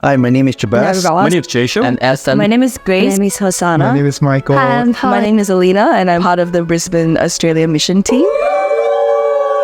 Hi, my name is Jabaz. My name is Jason. And Elson. My name is Grace. My name is Hosanna. My name is Michael. My name is Alina, and I'm part of the Brisbane Australia mission team.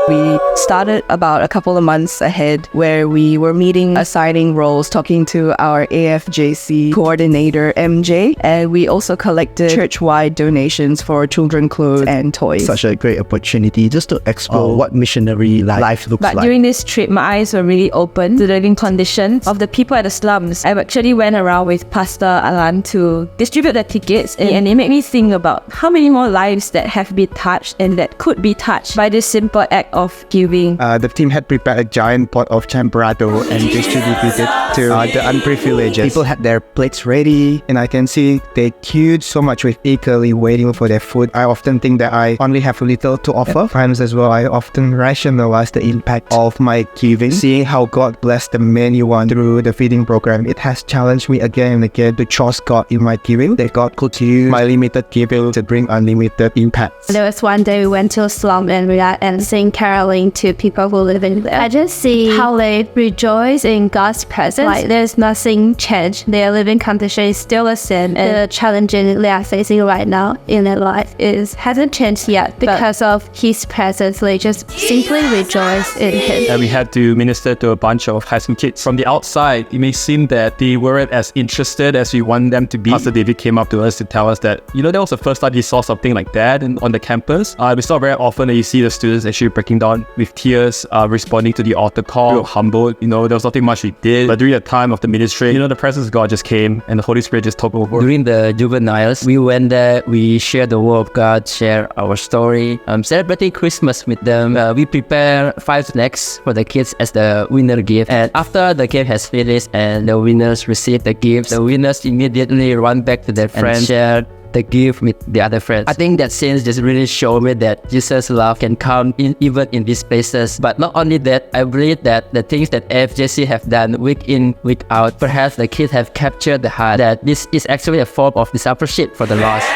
We started about a couple of months ahead where we were meeting, assigning roles, talking to our AFJC coordinator, MJ, and we also collected church-wide donations for children clothes and toys. Such a great opportunity just to explore what missionary life looks like. But during this trip, my eyes were really open to the living conditions of the people at the slums. I actually went around with Pastor Alan to distribute the tickets, and it made me think about how many more lives that have been touched and that could be touched by this simple act of giving. The team had prepared a giant pot of champorado and distributed it to the unprivileged. People had their plates ready, and I can see they queued so much with eagerly waiting for their food. I often think that I only have little to offer. Times as well, I often rationalize the impact of my giving. Seeing how God blessed the many one through the feeding program, it has challenged me again and again to trust God in my giving, that God could use my limited giving to bring unlimited impact. There was one day we went to a slum area and sing caroling to people who live in there. I just see how they rejoice in God's presence. Like there's nothing changed. Their living condition is still the same, and the challenges they are facing right now in their life hasn't changed yet. Because of His presence, they just simply rejoice in Him. And we had to minister to a bunch of high school kids. From the outside, it may seem that they weren't as interested as we want them to be. Pastor David came up to us to tell us that, that was the first time he saw something like that on the campus. It's not very often that you see the students actually breaking down with tears, responding to the altar call. We were humbled. There was nothing much we did. But during the time of the ministry, the presence of God just came and the Holy Spirit just took over. During the juveniles, we went there, we shared the word of God, share our story, celebrating Christmas with them. We prepare 5 snacks for the kids as the winner gift. And after the game has finished and the winners receive the gifts, the winners immediately run back to their friends and share the gift with the other friends. I think that scene just really showed me that Jesus' love can come in even in these places. But not only that, I believe that the things that AFJC have done week in, week out, perhaps the kids have captured the heart that this is actually a form of discipleship for the lost.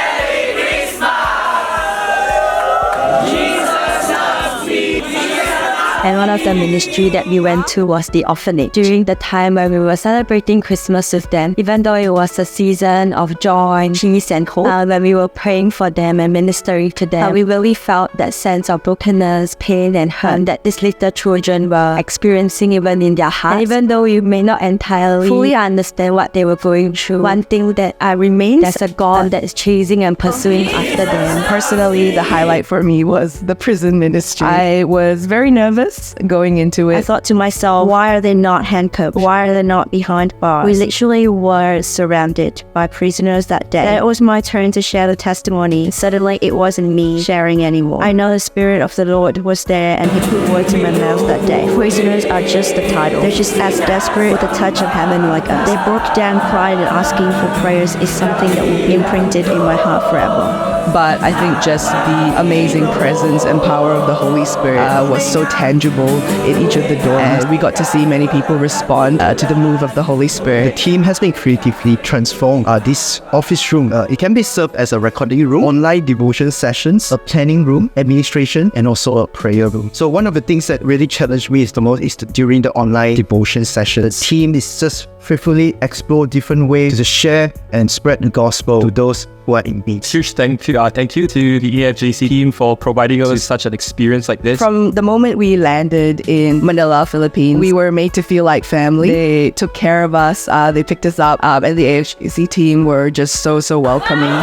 And one of the ministry that we went to was the Orphanage. During the time when we were celebrating Christmas with them, even though it was a season of joy, peace and hope, when we were praying for them and ministering to them, we really felt that sense of brokenness, pain and hurt that these little children were experiencing even in their hearts. And even though we may not entirely fully understand what they were going through, one thing that remains, there's a God that is chasing and pursuing after them. Personally, the highlight for me was the prison ministry. I was very nervous going into it. I thought to myself, why are they not handcuffed? Why are they not behind bars? We literally were surrounded by prisoners that day. And it was my turn to share the testimony. Suddenly, it wasn't me sharing anymore. I know the Spirit of the Lord was there and He put words in my mouth that day. Prisoners are just the title. They're just as desperate with a touch of heaven like us. They broke down, cried, and asking for prayers is something that will be imprinted in my heart forever. But I think just the amazing presence and power of the Holy Spirit was so tangible in each of the doors. And we got to see many people respond to the move of the Holy Spirit. The team has been creatively transformed. This office room, it can be served as a recording room, online devotion sessions, a planning room, administration, and also a prayer room. So one of the things that really challenged me the most is during the online devotion session, the team is just faithfully explore different ways to share and spread the gospel to those who are in need. Huge thank you to the AFJC team for providing us such an experience like this. From the moment we landed in Manila, Philippines, we were made to feel like family. They took care of us, they picked us up, and the AFJC team were just so welcoming.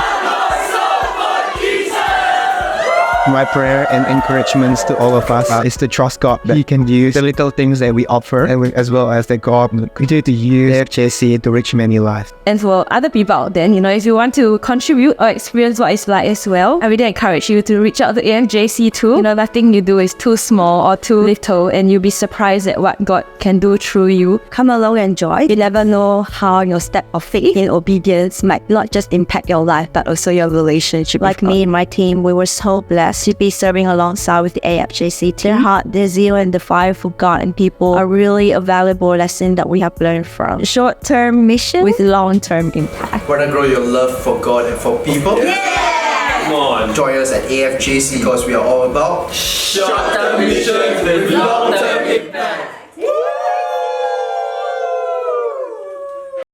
My prayer and encouragements to all of us is to trust God that He can use the little things that we offer, and as well as that God will continue to use AFJC to reach many lives. And for other people out there, if you want to contribute or experience what it's like as well, I really encourage you to reach out to AFJC too. Nothing you do is too small or too little, and you'll be surprised at what God can do through you. Come along and join. You never know how your step of faith in obedience might not just impact your life, but also your relationship. Like me and my team, we were so blessed to be serving alongside with the AFJC team. Their heart, their zeal, and the fire for God and people are really a valuable lesson that we have learned from. Short-term mission with long-term impact. Want to grow your love for God and for people? Yeah! Come on. Join us at AFJC because we are all about short-term missions with long-term impact.